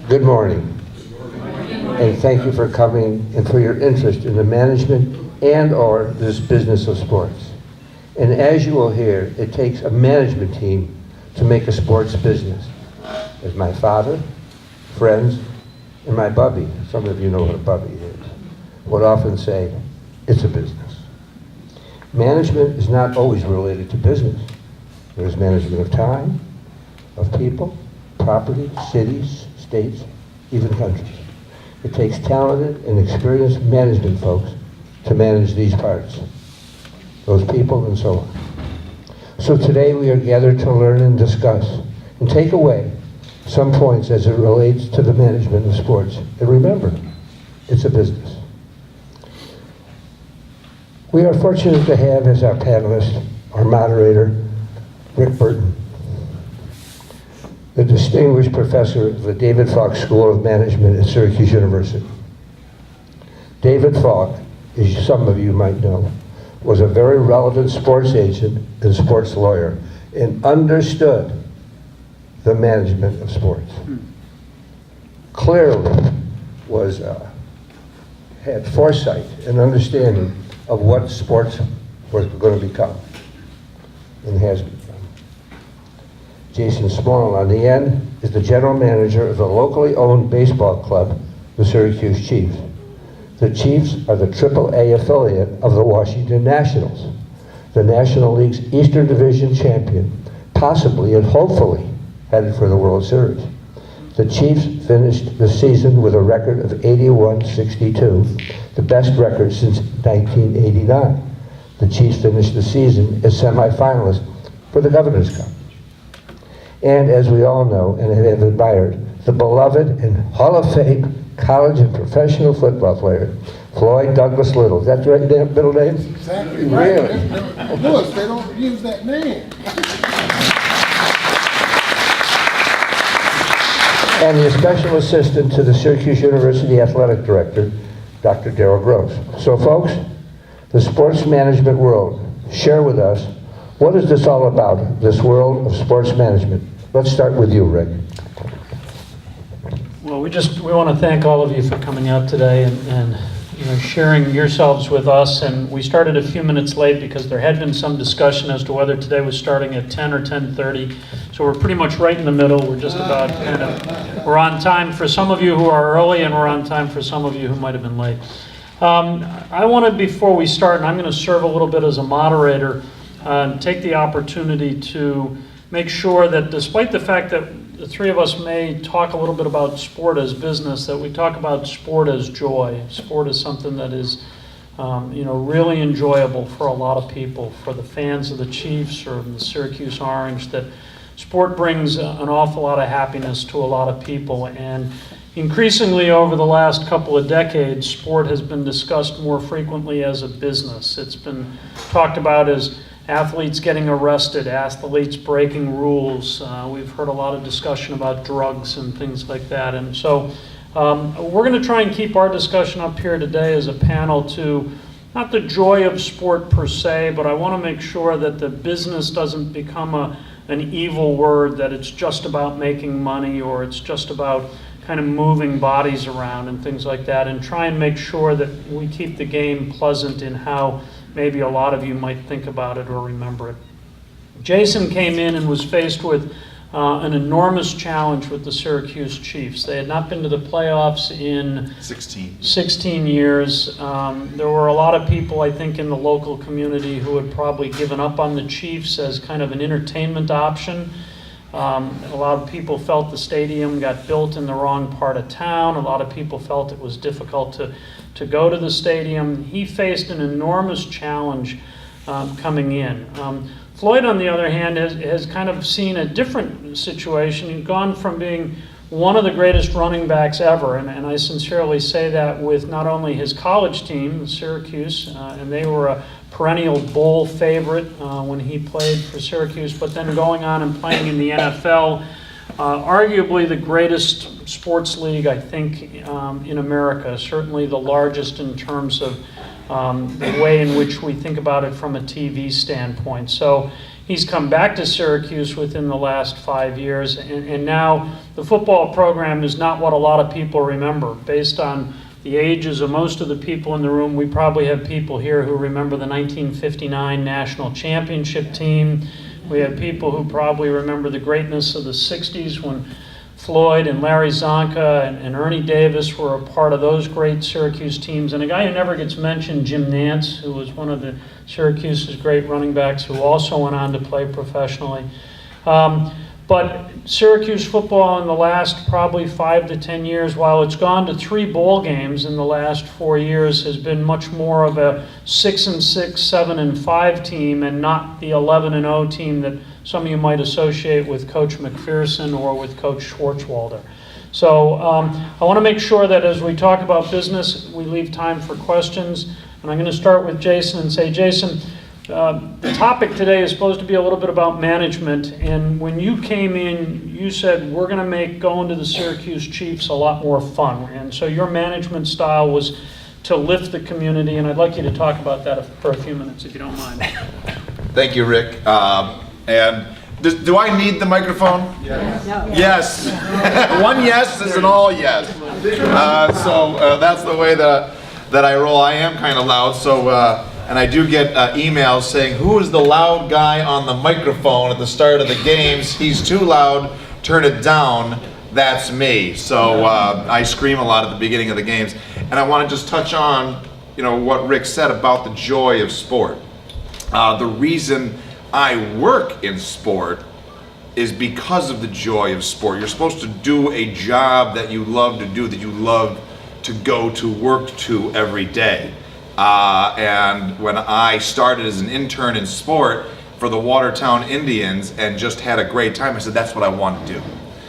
Good morning. And thank you for coming and for your interest in the management and or this business of sports. And as you will hear, it takes a management team to make a sports business. As my father, friends, and my bubby, some of you know what a bubby is, would often say, it's a business. Management is not always related to business. There's management of time, of people, property, cities, states, even countries. It takes talented and experienced management folks to manage these parts, those people and so on. So today we are gathered to learn and discuss and take away some points as it relates to the management of sports. And remember, it's a business. We are fortunate to have as our panelist, our moderator, Rick Burton, the distinguished professor of the David Falk School of Management at Syracuse University. David Falk, as some of you might know, was a very relevant sports agent and sports lawyer and understood the management of sports. Clearly had foresight and understanding of what sports was going to become and has become. Jason Smorol, on the end, is the general manager of the locally owned baseball club, the Syracuse Chiefs. The Chiefs are the AAA affiliate of the Washington Nationals, the National League's Eastern Division champion, possibly and hopefully headed for the World Series. The Chiefs finished the season with a record of 81-62, the best record since 1989. The Chiefs finished the season as semifinalists for the Governor's Cup. And as we all know and have admired, the beloved and Hall of Fame college and professional football player, Floyd Douglas Little. Is that the right middle name? Exactly. Really? Right. Look, they don't use that name. And the special assistant to the Syracuse University athletic director, Dr. Darrell Gross. So folks, the sports management world, share with us, what is this all about, this world of sports management? Let's start with you, Rick. Well, we want to thank all of you for coming out today and sharing yourselves with us. And we started a few minutes late because there had been some discussion as to whether today was starting at 10 or 10:30. So we're pretty much right in the middle. We're just about we're on time for some of you who are early, and we're on time for some of you who might have been late. I wanted, before we start, and I'm going to serve a little bit as a moderator, take the opportunity to make sure that despite the fact that the three of us may talk a little bit about sport as business, that we talk about sport as joy. Sport is something that is really enjoyable for a lot of people, for the fans of the Chiefs or the Syracuse Orange, that sport brings an awful lot of happiness to a lot of people. And increasingly over the last couple of decades, sport has been discussed more frequently as a business. It's been talked about as athletes getting arrested, athletes breaking rules. We've heard a lot of discussion about drugs and things like that. And so we're going to try and keep our discussion up here today as a panel to not the joy of sport per se, but I want to make sure that the business doesn't become an evil word, that it's just about making money or it's just about kind of moving bodies around and things like that, and try and make sure that we keep the game pleasant in how maybe a lot of you might think about it or remember it. Jason came in and was faced with an enormous challenge with the Syracuse Chiefs. They had not been to the playoffs in 16 years. There were a lot of people, I think, in the local community who had probably given up on the Chiefs as kind of an entertainment option. A lot of people felt the stadium got built in the wrong part of town. A lot of people felt it was difficult to go to the stadium. He faced an enormous challenge coming in. Floyd, on the other hand, has kind of seen a different situation. He's gone from being one of the greatest running backs ever, and I sincerely say that with not only his college team, Syracuse, and they were a perennial bowl favorite when he played for Syracuse, but then going on and playing in the NFL, arguably the greatest sports league, I think, in America, certainly the largest in terms of the way in which we think about it from a TV standpoint. So He's come back to Syracuse within the last 5 years, and now the football program is not what a lot of people remember. Based on the ages of most of the people in the room, we probably have people here who remember the 1959 national championship team. We have people who probably remember the greatness of the 60s when Floyd and Larry Zonka and Ernie Davis were a part of those great Syracuse teams. And a guy who never gets mentioned, Jim Nance, who was one of the Syracuse's great running backs, who also went on to play professionally. But Syracuse football in the last probably 5 to 10 years, while it's gone to 3 bowl games in the last 4 years, has been much more of a 6-6, 7-5 team, and not the 11-0 team that some of you might associate with Coach McPherson or with Coach Schwartzwalder. So I want to make sure that as we talk about business, we leave time for questions. And I'm going to start with Jason and say, Jason, the topic today is supposed to be a little bit about management, and when you came in, you said, we're going to make going to the Syracuse Chiefs a lot more fun. And so your management style was to lift the community, and I'd like you to talk about that for a few minutes, if you don't mind. Thank you, Rick. And do I need the microphone? Yes. Yes. One yes is an all yes. So that's the way that I roll. I am kind of loud, so... and I do get emails saying, who is the loud guy on the microphone at the start of the games? He's too loud, turn it down. That's me. So I scream a lot at the beginning of the games. And I want to just touch on, what Rick said about the joy of sport. The reason I work in sport is because of the joy of sport. You're supposed to do a job that you love to do, that you love to go to work to every day. And when I started as an intern in sport for the Watertown Indians and just had a great time, I said, that's what I want to do.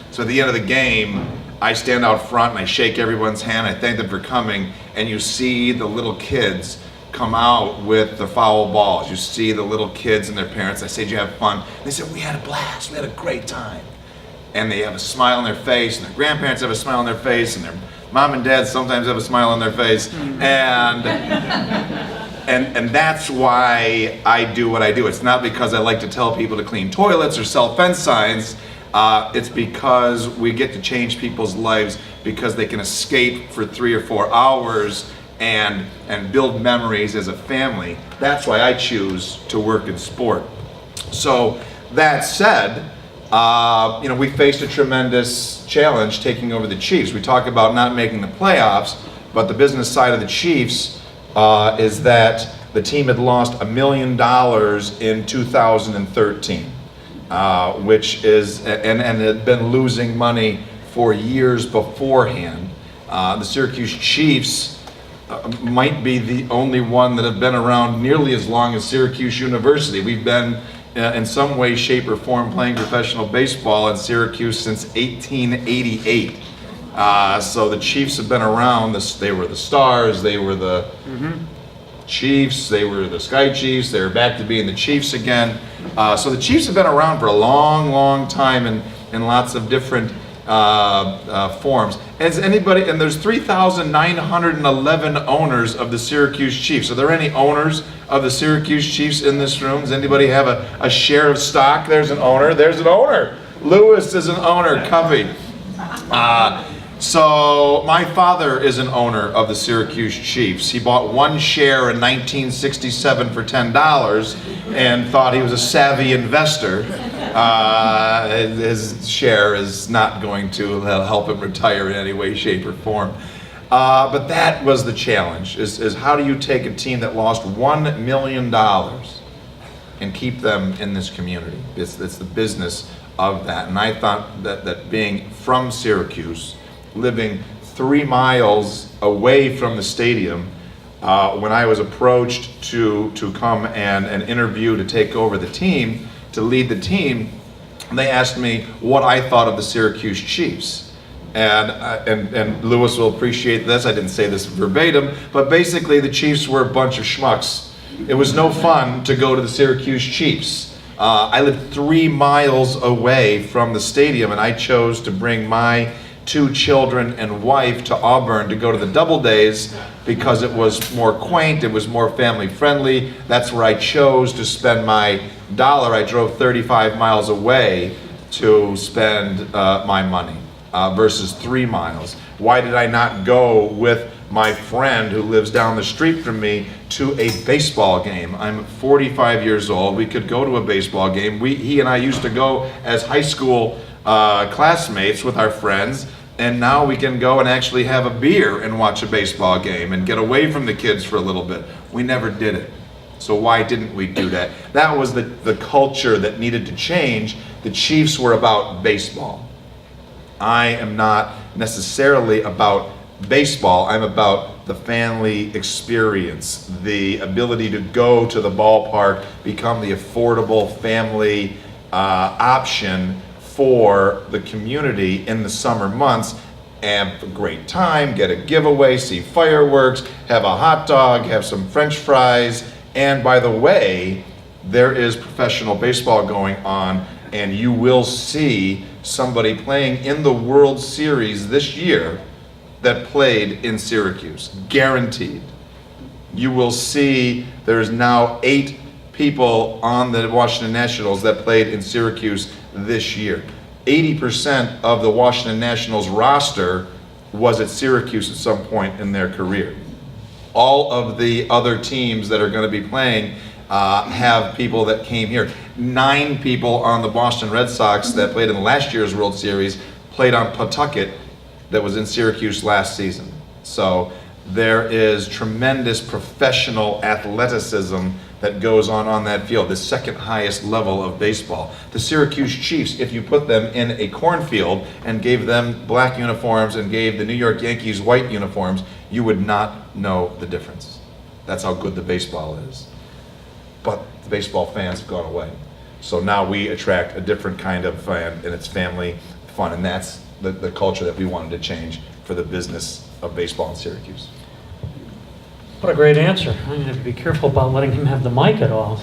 So at the end of the game, I stand out front and I shake everyone's hand, I thank them for coming, and you see the little kids come out with the foul balls. You see the little kids and their parents. I say, did you have fun? And they said, we had a blast, we had a great time. And they have a smile on their face, and their grandparents have a smile on their face, and their mom and dad sometimes have a smile on their face, and that's why I do what I do. It's not because I like to tell people to clean toilets or sell fence signs. It's because we get to change people's lives because they can escape for 3 or 4 hours and build memories as a family. That's why I choose to work in sport. So that said, we faced a tremendous challenge taking over the Chiefs. We talk about not making the playoffs, but the business side of the Chiefs is that the team had lost $1 million in 2013, which is, and had been losing money for years beforehand. The Syracuse Chiefs might be the only one that have been around nearly as long as Syracuse University. We've been in some way, shape, or form playing professional baseball in Syracuse since 1888. So the Chiefs have been around. They were the Stars, they were the Chiefs, they were the Sky Chiefs, they're back to being the Chiefs again. So the Chiefs have been around for a long, long time in lots of different forms. And there's 3,911 owners of the Syracuse Chiefs. Are there any owners of the Syracuse Chiefs in this room? Does anybody have a share of stock? There's an owner. There's an owner. Lewis is an owner. Covey. So my father is an owner of the Syracuse Chiefs. He bought 1 share in 1967 for $10 and thought he was a savvy investor. His share is not going to help him retire in any way, shape, or form. But that was the challenge, is how do you take a team that lost $1 million and keep them in this community? It's the business of that. And I thought that being from Syracuse, living 3 miles away from the stadium, when I was approached to come and interview to take over the team, to lead the team, they asked me what I thought of the Syracuse Chiefs. And Lewis will appreciate this. I didn't say this verbatim, but basically the Chiefs were a bunch of schmucks. It was no fun to go to the Syracuse Chiefs. I lived 3 miles away from the stadium, and I chose to bring my 2 children and wife to Auburn to go to the Double Days because it was more quaint, it was more family friendly. That's where I chose to spend my dollar. I drove 35 miles away to spend my money versus 3 miles. Why did I not go with my friend who lives down the street from me to a baseball game? I'm 45 years old. We could go to a baseball game. He and I used to go as high school classmates with our friends, and now we can go and actually have a beer and watch a baseball game and get away from the kids for a little bit. We never did it. So why didn't we do that? That was the culture that needed to change. The Chiefs were about baseball. I am not necessarily about baseball. I'm about the family experience, the ability to go to the ballpark, become the affordable family option for the community in the summer months, and have a great time, get a giveaway, see fireworks, have a hot dog, have some French fries. And by the way, there is professional baseball going on, and you will see somebody playing in the World Series this year that played in Syracuse, guaranteed. You will see there's now 8 people on the Washington Nationals that played in Syracuse this year. 80% of the Washington Nationals roster was at Syracuse at some point in their career. All of the other teams that are going to be playing have people that came here. 9 people on the Boston Red Sox that played in last year's World Series played on Pawtucket that was in Syracuse last season. So there is tremendous professional athleticism that goes on that field, the second highest level of baseball. The Syracuse Chiefs, if you put them in a cornfield and gave them black uniforms and gave the New York Yankees white uniforms, you would not know the difference. That's how good the baseball is. But the baseball fans have gone away. So now we attract a different kind of fan, and it's family fun, and that's the culture that we wanted to change for the business of baseball in Syracuse. What a great answer. I'm going to have to be careful about letting him have the mic at all.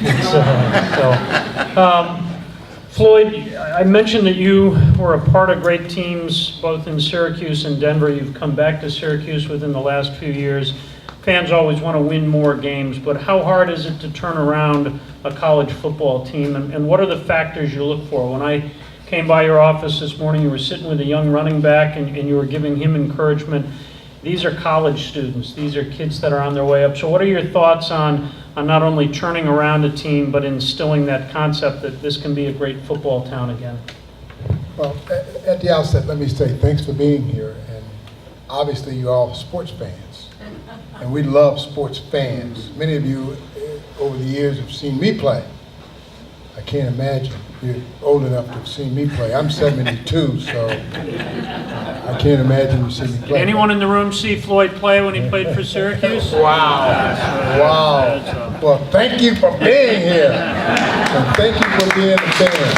Floyd, I mentioned that you were a part of great teams both in Syracuse and Denver. You've come back to Syracuse within the last few years. Fans always want to win more games, but how hard is it to turn around a college football team, and what are the factors you look for? When I came by your office this morning, you were sitting with a young running back and you were giving him encouragement. These are college students. These are kids that are on their way up. So what are your thoughts on not only turning around a team, but instilling that concept that this can be a great football town again? Well, at the outset, let me say thanks for being here. And obviously, you're all sports fans. And we love sports fans. Many of you over the years have seen me play. I can't imagine. You're old enough to have seen me play. I'm 72, so I can't imagine you see me play. Anyone in the room see Floyd play when he played for Syracuse? Wow. Wow. Well, thank you for being here. And thank you for being a fan.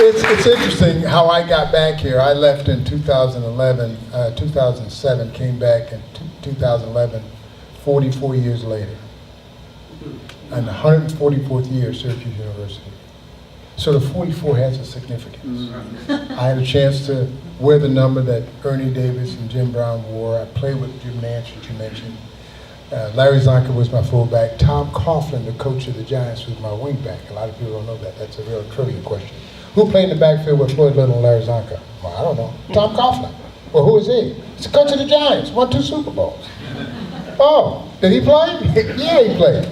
It's interesting how I got back here. I left in 2007, came back in 2011, 44 years later. And the 144th year of Syracuse University. So the 44 has a significance. I had a chance to wear the number that Ernie Davis and Jim Brown wore. I played with Jim Nance, that you mentioned. Larry Zonka was my fullback. Tom Coughlin, the coach of the Giants, was my wingback. A lot of people don't know that. That's a real trivia question. Who played in the backfield with Floyd Little and Larry Zonka? Well, I don't know. Tom Coughlin. Well, who is he? He's the coach of the Giants. Won 2 Super Bowls. Oh, did he play? Yeah, he played.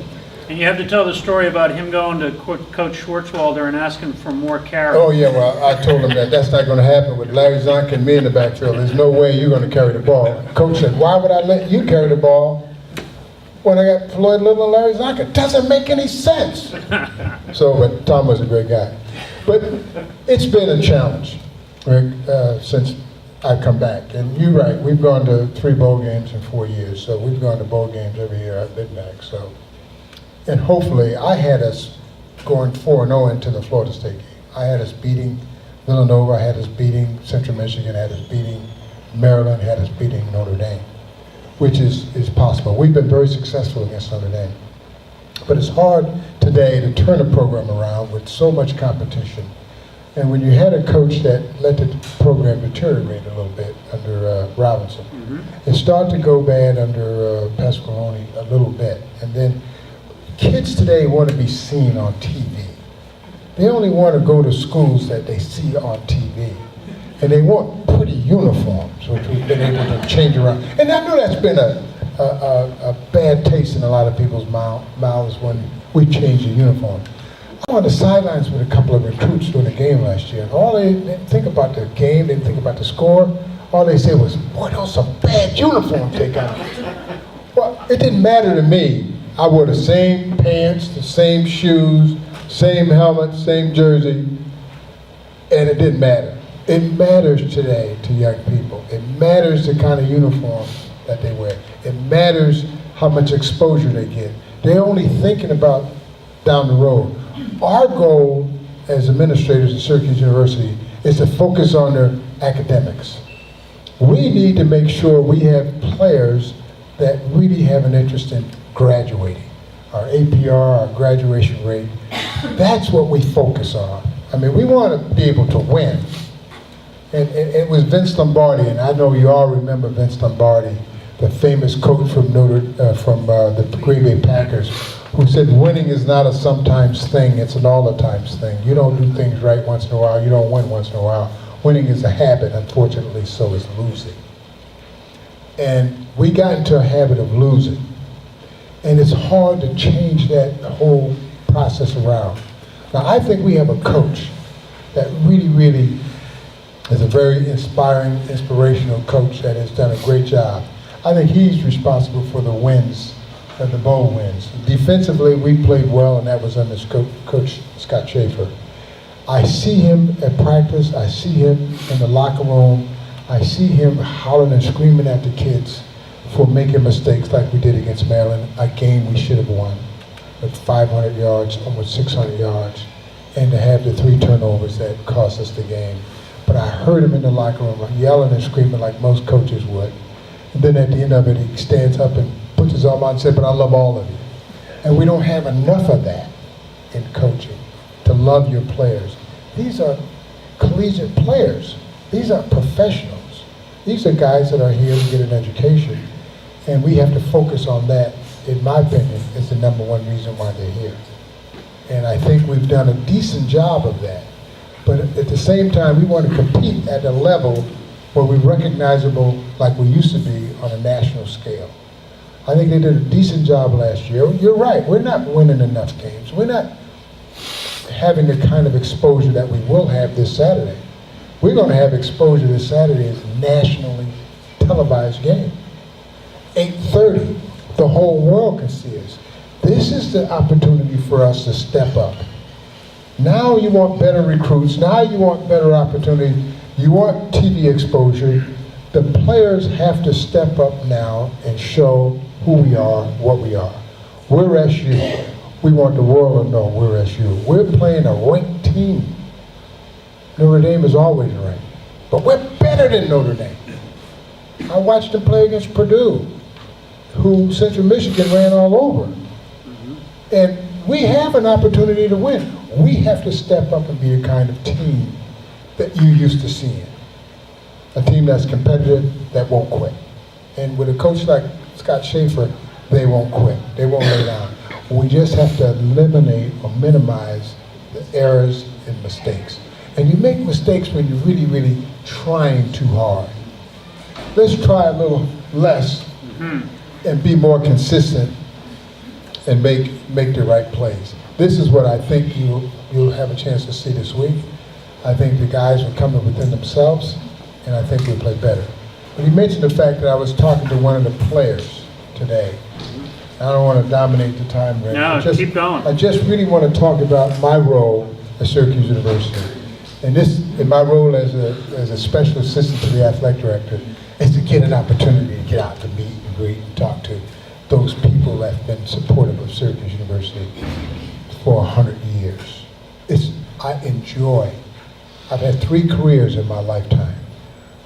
And you have to tell the story about him going to Coach Schwartzwalder and asking for more carries. Oh, yeah, well, I told him that that's not going to happen with Larry Zonka and me in the backfield. There's no way you're going to carry the ball. Coach said, why would I let you carry the ball when I got Floyd Little and Larry Zonka? It doesn't make any sense. So, but Tom was a great guy. But it's been a challenge, Rick, since I've come back. And you're right, we've gone to 3 bowl games in 4 years. So we've gone to bowl games every year I've been back. So. And hopefully, I had us going 4-0 into the Florida State game. I had us beating Villanova, I had us beating Central Michigan, I had us beating Maryland, had us beating Notre Dame, which is possible. We've been very successful against Notre Dame. But it's hard today to turn a program around with so much competition And when you had a coach that let the program deteriorate a little bit under Robinson, it started to go bad under Pasqualoni a little bit. And then kids today want to be seen on TV. They only want to go to schools that they see on TV. And they want pretty uniforms, which we've been able to change around. And I know that's been a bad taste in a lot of people's mouths when we change the uniform. I'm on the sidelines with a couple of recruits during the game last year, and all they didn't think about the game, they didn't think about the score. All they said was, boy, those are some bad uniforms they got. Well, it didn't matter to me. I wore the same pants, the same shoes, same helmet, same jersey, and it didn't matter. It matters today to young people. It matters the kind of uniform that they wear. It matters how much exposure they get. They're only thinking about down the road. Our goal as administrators at Syracuse University is to focus on their academics. We need to make sure we have players that really have an interest in graduating. Our APR, our graduation rate, that's what we focus on. I mean, we want to be able to win. And it was Vince Lombardi, and I know you all remember Vince Lombardi, the famous coach from the Green Bay Packers, who said winning is not a sometimes thing, it's an all the times thing. You don't do things right once in a while, you don't win once in a while. Winning is a habit, unfortunately, so is losing. And we got into a habit of losing. And it's hard to change that whole process around. Now, I think we have a coach that really is a very inspiring, inspirational coach that has done a great job. I think he's responsible for the wins, the bowl wins. Defensively, we played well, and that was under Coach Scott Schaefer. I see him at practice. I see him in the locker room. I see him hollering and screaming at the kids for making mistakes like we did against Maryland, a game we should have won with 500 yards, almost 600 yards, and to have the 3 turnovers that cost us the game. But I heard him in the locker room yelling and screaming like most coaches would. And then at the end of it, he stands up and puts his arm out and says, but I love all of you. And we don't have enough of that in coaching, to love your players. These are collegiate players. These are professionals. These are guys that are here to get an education. And we have to focus on that, in my opinion, is the #1 reason why they're here. And I think we've done a decent job of that. But at the same time, we want to compete at a level where we're recognizable like we used to be on a national scale. I think they did a decent job last year. You're right, we're not winning enough games. We're not having the kind of exposure that we will have this Saturday. We're going to have exposure this Saturday as a nationally televised game. 8:30, the whole world can see us. This is the opportunity for us to step up. Now you want better recruits, now you want better opportunity, you want TV exposure. The players have to step up now and show who we are, what we are. We're SU. We want the world to know we're SU. We're playing a ranked team. Notre Dame is always ranked, but we're better than Notre Dame. I watched them play against Purdue, who Central Michigan ran all over. And we have an opportunity to win. We have to step up and be a kind of team that you used to seeing. A team that's competitive, that won't quit. And with a coach like Scott Schaefer, they won't quit. They won't lay down. We just have to eliminate or minimize the errors and mistakes. And you make mistakes when you're really trying too hard. Let's try a little less and be more consistent and make the right plays. This is what I think you'll have a chance to see this week. I think the guys will come up within themselves, and I think we'll play better. But he mentioned the fact that I was talking to one of the players today. I don't want to dominate the time, Rick. No, keep going. I just really want to talk about my role at Syracuse University. And my role as a special assistant to the athletic director is to get an opportunity to get out to meet and greet and talk to those people that have been supportive of Syracuse University for 100 years. I enjoy. I've had 3 careers in my lifetime.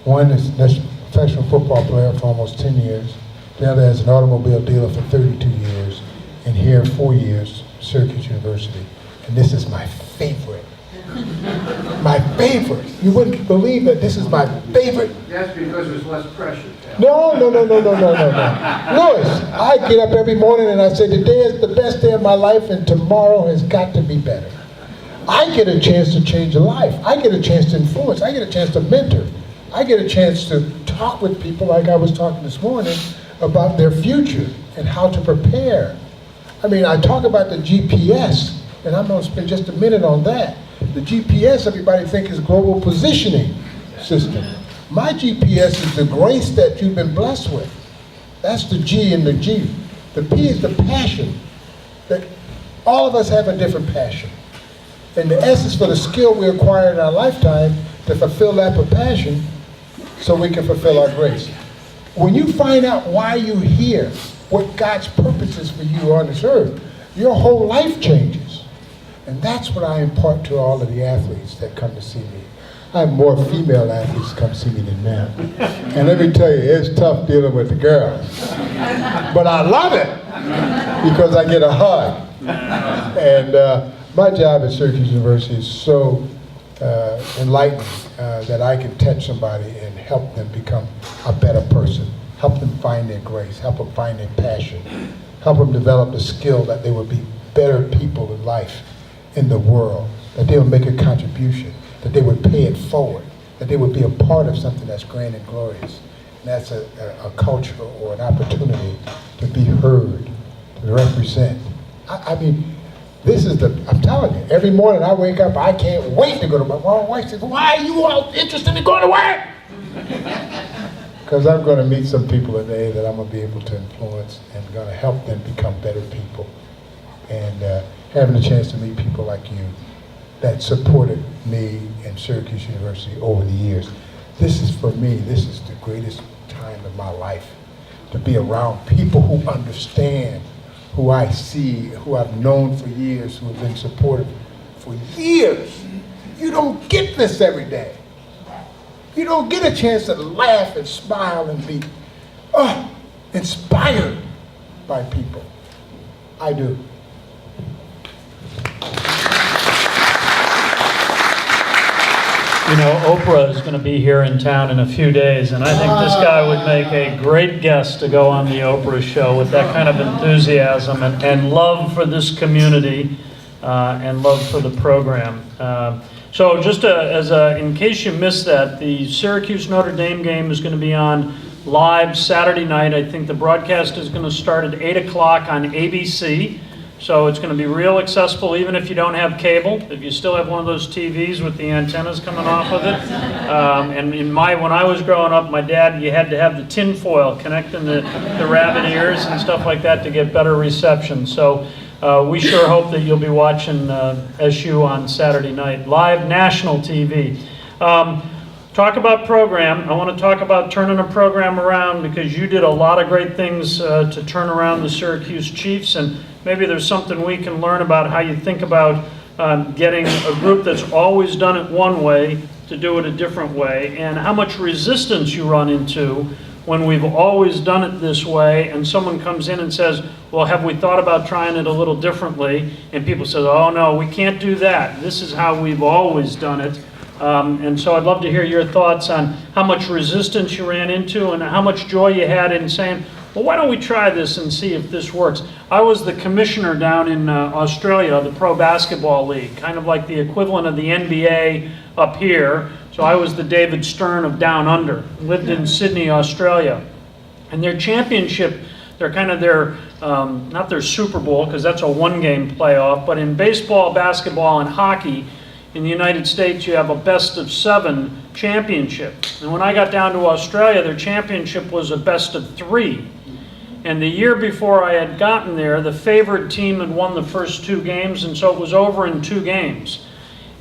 One is a professional football player for almost 10 years. The other as an automobile dealer for 32 years. And here 4 years, Syracuse University. And this is my favorite. My favorite. You wouldn't believe that this is my favorite. That's because there's less pressure. No. Louis, I get up every morning and I say, today is the best day of my life and tomorrow has got to be better. I get a chance to change a life. I get a chance to influence. I get a chance to mentor. I get a chance to talk with people like I was talking this morning about their future and how to prepare. I mean, I talk about the GPS, and I'm going to spend just a minute on that. The GPS, everybody thinks, is global positioning system. My GPS is the grace that you've been blessed with. That's the G and the G. The P is the passion. That all of us have a different passion. And the S is for the skill we acquire in our lifetime to fulfill that passion so we can fulfill our grace. When you find out why you're here, what God's purpose is for you on this earth, your whole life changes. And that's what I impart to all of the athletes that come to see me. I have more female athletes come see me than men. And let me tell you, it's tough dealing with the girls. But I love it because I get a hug. And my job at Syracuse University is so enlightening that I can touch somebody and help them become a better person, help them find their grace, help them find their passion, help them develop the skill that they will be better people in life, in the world, that they will make a contribution, that they would pay it forward, that they would be a part of something that's grand and glorious. And that's a culture or an opportunity to be heard, to represent. I mean, this is I'm telling you, every morning I wake up, I can't wait to go to my wife says, why are you all interested in going to work? Because I'm going to meet some people today that I'm going to be able to influence and going to help them become better people. And having a chance to meet people like you that supported me and Syracuse University over the years. This is, for me, this is the greatest time of my life, to be around people who understand, who I see, who I've known for years, who have been supportive for years. You don't get this every day. You don't get a chance to laugh and smile and be inspired by people. I do. You know, Oprah is going to be here in town in a few days, and I think this guy would make a great guest to go on the Oprah show with that kind of enthusiasm and love for this community and love for the program. So just in case you missed that, the Syracuse-Notre Dame game is going to be on live Saturday night. I think the broadcast is going to start at 8 o'clock on ABC. So it's going to be real accessible even if you don't have cable. If you still have one of those TVs with the antennas coming off of it. And when I was growing up, my dad, you had to have the tin foil connecting the rabbit ears and stuff like that to get better reception. So we sure hope that you'll be watching SU on Saturday night, live national TV. Talk about program. I want to talk about turning a program around because you did a lot of great things to turn around the Syracuse Chiefs, and maybe there's something we can learn about how you think about getting a group that's always done it one way to do it a different way, and how much resistance you run into when we've always done it this way and someone comes in and says, well, have we thought about trying it a little differently? And people say, oh no, we can't do that. This is how we've always done it. And so I'd love to hear your thoughts on how much resistance you ran into and how much joy you had in saying, well, why don't we try this and see if this works? I was the commissioner down in Australia, the Pro Basketball League, kind of like the equivalent of the NBA up here. So I was the David Stern of Down Under, lived in Sydney, Australia. And their championship, they're kind of their, not their Super Bowl, because that's a one-game playoff, but in baseball, basketball, and hockey, in the United States, you have a best-of-7 championship. And when I got down to Australia, their championship was a best-of-3. And the year before I had gotten there, the favored team had won the first 2 games, and so it was over in 2 games.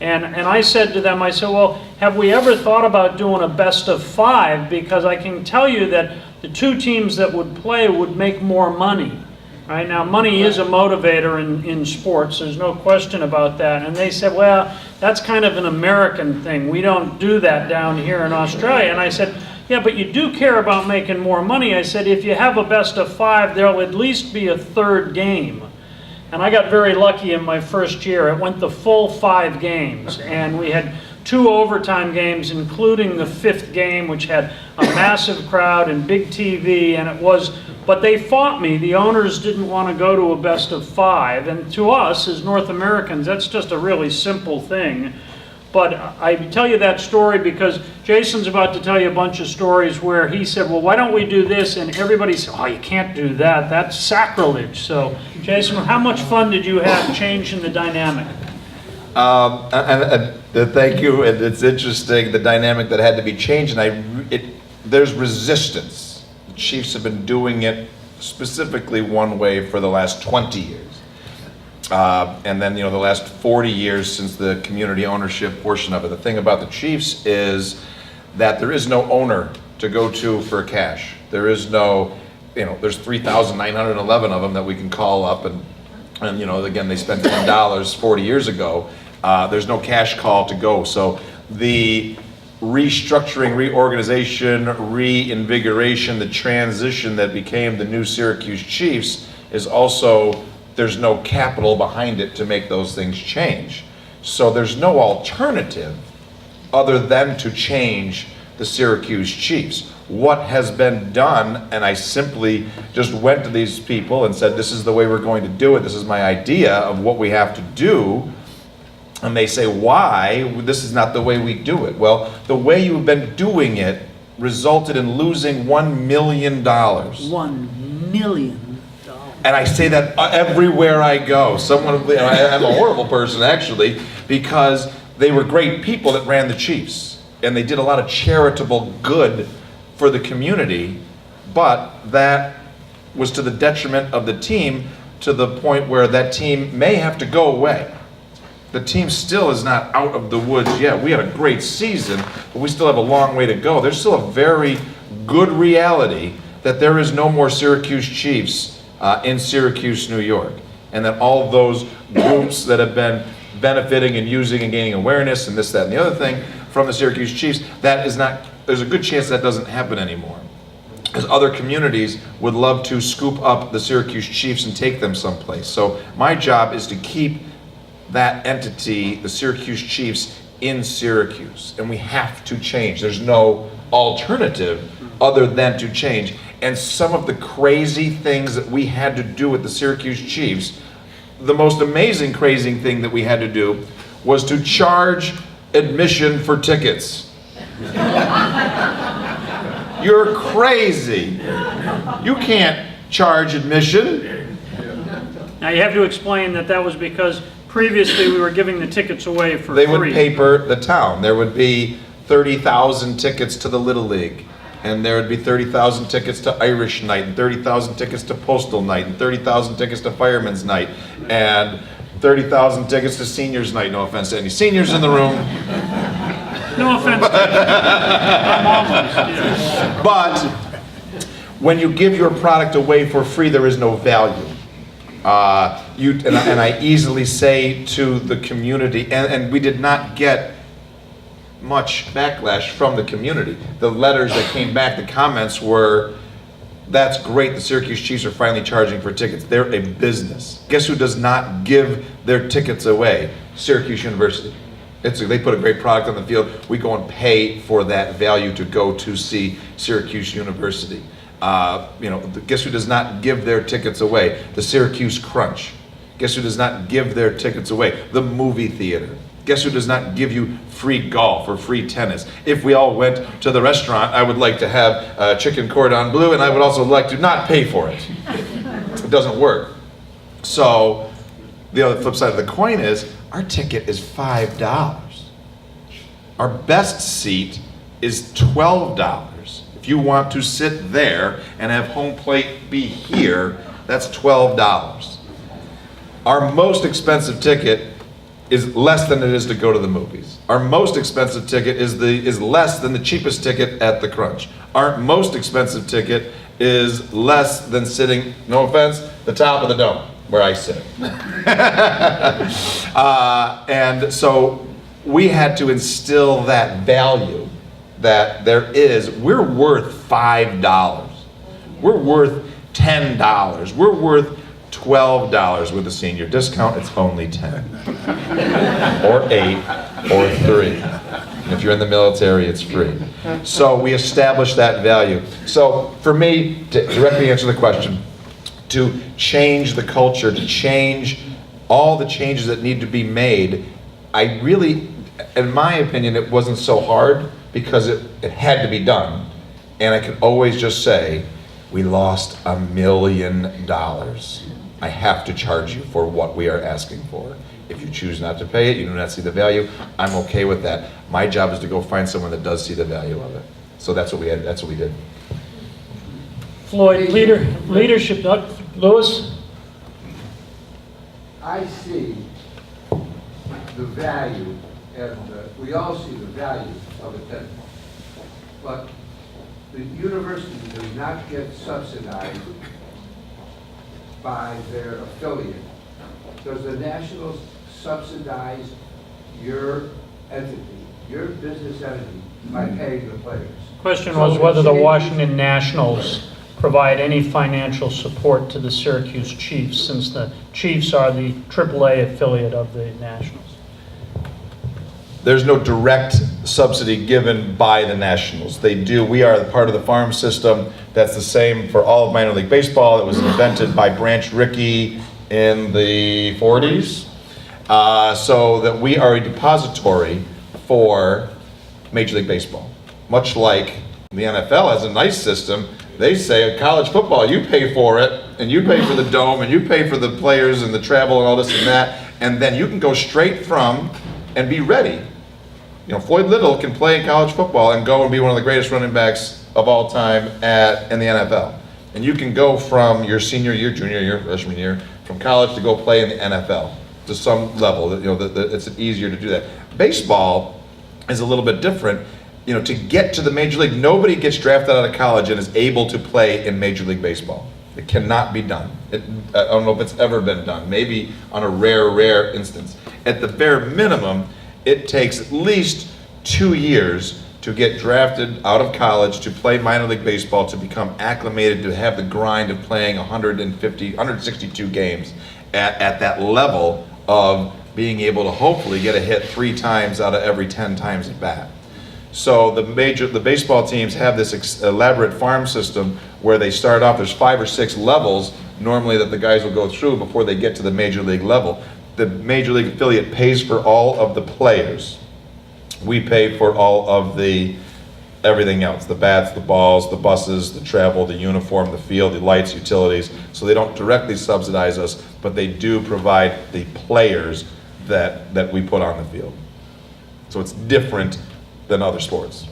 And I said to them, I said, well, have we ever thought about doing a best-of-5? Because I can tell you that the 2 teams that would play would make more money. Right now, money is a motivator in sports. There's no question about that. And they said, well, that's kind of an American thing. We don't do that down here in Australia. And I said, yeah, but you do care about making more money. I said, if you have a best-of-5, there'll at least be a 3rd game. And I got very lucky in my first year. It went the full 5 games. And we had 2 overtime games, including the 5th game, which had a massive crowd and big TV, and it was, but they fought me. The owners didn't want to go to a best of 5, and to us as North Americans, that's just a really simple thing. But I tell you that story because Jason's about to tell you a bunch of stories where he said, well, why don't we do this? And everybody said, oh, you can't do that. That's sacrilege. So, Jason, how much fun did you have changing the dynamic? Thank you. And it's interesting, the dynamic that had to be changed. And there's resistance. The Chiefs have been doing it specifically one way for the last 20 years. And then, the last 40 years since the community ownership portion of it. The thing about the Chiefs is that there is no owner to go to for cash. There is no, there's 3,911 of them that we can call up and again, they spent $10 40 years ago. There's no cash call to go. So the restructuring, reorganization, reinvigoration, the transition that became the new Syracuse Chiefs is also, there's no capital behind it to make those things change. So there's no alternative other than to change the Syracuse Chiefs. What has been done, and I simply just went to these people and said, this is the way we're going to do it, this is my idea of what we have to do, and they say, why? This is not the way we do it. Well, the way you've been doing it resulted in losing $1 million. $1 million. And I say that everywhere I go. I'm a horrible person, actually, because they were great people that ran the Chiefs, and they did a lot of charitable good for the community, but that was to the detriment of the team, to the point where that team may have to go away. The team still is not out of the woods yet. We had a great season, but we still have a long way to go. There's still a very good reality that there is no more Syracuse Chiefs in Syracuse, New York, and that all those groups that have been benefiting and using and gaining awareness and this, that, and the other thing from the Syracuse Chiefs, that is not, there's a good chance that doesn't happen anymore. Because other communities would love to scoop up the Syracuse Chiefs and take them someplace. So my job is to keep that entity, the Syracuse Chiefs, in Syracuse. And we have to change. There's no alternative other than to change. And some of the crazy things that we had to do with the Syracuse Chiefs, the most amazing crazy thing that we had to do was to charge admission for tickets. You're crazy. You can't charge admission. Now you have to explain that was because previously we were giving the tickets away for free. They would paper the town. There would be 30,000 tickets to the Little League, and there would be 30,000 tickets to Irish Night, and 30,000 tickets to Postal Night, and 30,000 tickets to Fireman's Night, and 30,000 tickets to Seniors Night. No offense to any seniors in the room. No offense. I'm almost, yeah. But when you give your product away for free, there is no value. And I easily say to the community, and we did not get much backlash from the community. The letters that came back, the comments were, that's great, the Syracuse Chiefs are finally charging for tickets. They're a business. Guess who does not give their tickets away? Syracuse University. They put a great product on the field. We go and pay for that value to go to see Syracuse University. Guess who does not give their tickets away? The Syracuse Crunch. Guess who does not give their tickets away? The movie theater. Guess who does not give you free golf or free tennis? If we all went to the restaurant, I would like to have chicken cordon bleu, and I would also like to not pay for it. It doesn't work. So the other flip side of the coin is, our ticket is $5. Our best seat is $12. If you want to sit there and have home plate be here, that's $12. Our most expensive ticket is less than it is to go to the movies. Our most expensive ticket is less than the cheapest ticket at the Crunch. Our most expensive ticket is less than sitting, no offense, the top of the dome, where I sit. And so we had to instill that value that we're worth $5. We're worth $10. We're worth $12 with a senior discount. It's only 10 or 8 or 3. And if you're in the military, it's free. So we establish that value. So for me, to directly answer the question, to change the culture, to change all the changes that need to be made, I really, in my opinion, it wasn't so hard because it had to be done. And I could always just say, we lost $1 million. I have to charge you for what we are asking for. If you choose not to pay it, you do not see the value, I'm okay with that. My job is to go find someone that does see the value of it. So that's what we had, that's what we did. Floyd, leadership, Lewis? I see the value, and we all see the value of attendance. But the university does not get subsidized by their affiliate. Does the Nationals subsidize your entity, your business entity, by paying the players? Question was whether the Washington Nationals provide any financial support to the Syracuse Chiefs, since the Chiefs are the AAA affiliate of the Nationals. There's no direct subsidy given by the Nationals. They do. We are part of the farm system. That's the same for all of minor league baseball. It was invented by Branch Rickey in the 40s. So that we are a depository for Major League Baseball. Much like the NFL has a nice system. They say in college football, you pay for it, and you pay for the dome, and you pay for the players and the travel and all this and that, and then you can go straight from and be ready. You know, Floyd Little can play in college football and go and be one of the greatest running backs of all time in the NFL. And you can go from your senior year, junior year, freshman year, from college to go play in the NFL to some level. You know, it's easier to do that. Baseball is a little bit different. You know, to get to the major league, nobody gets drafted out of college and is able to play in Major League Baseball. It cannot be done. I don't know if it's ever been done. Maybe on a rare instance. At the bare minimum, it takes at least 2 years to get drafted out of college to play minor league baseball, to become acclimated, to have the grind of playing 162 games at that level of being able to hopefully get a hit 3 times out of every 10 times at bat. So the baseball teams have this elaborate farm system where they start off, there's 5 or 6 levels normally that the guys will go through before they get to the major league level. The major league affiliate pays for all of the players. We pay for all of the everything else, the bats, the balls, the buses, the travel, the uniform, the field, the lights, utilities. So they don't directly subsidize us, but they do provide the players that we put on the field. So it's different than other sports.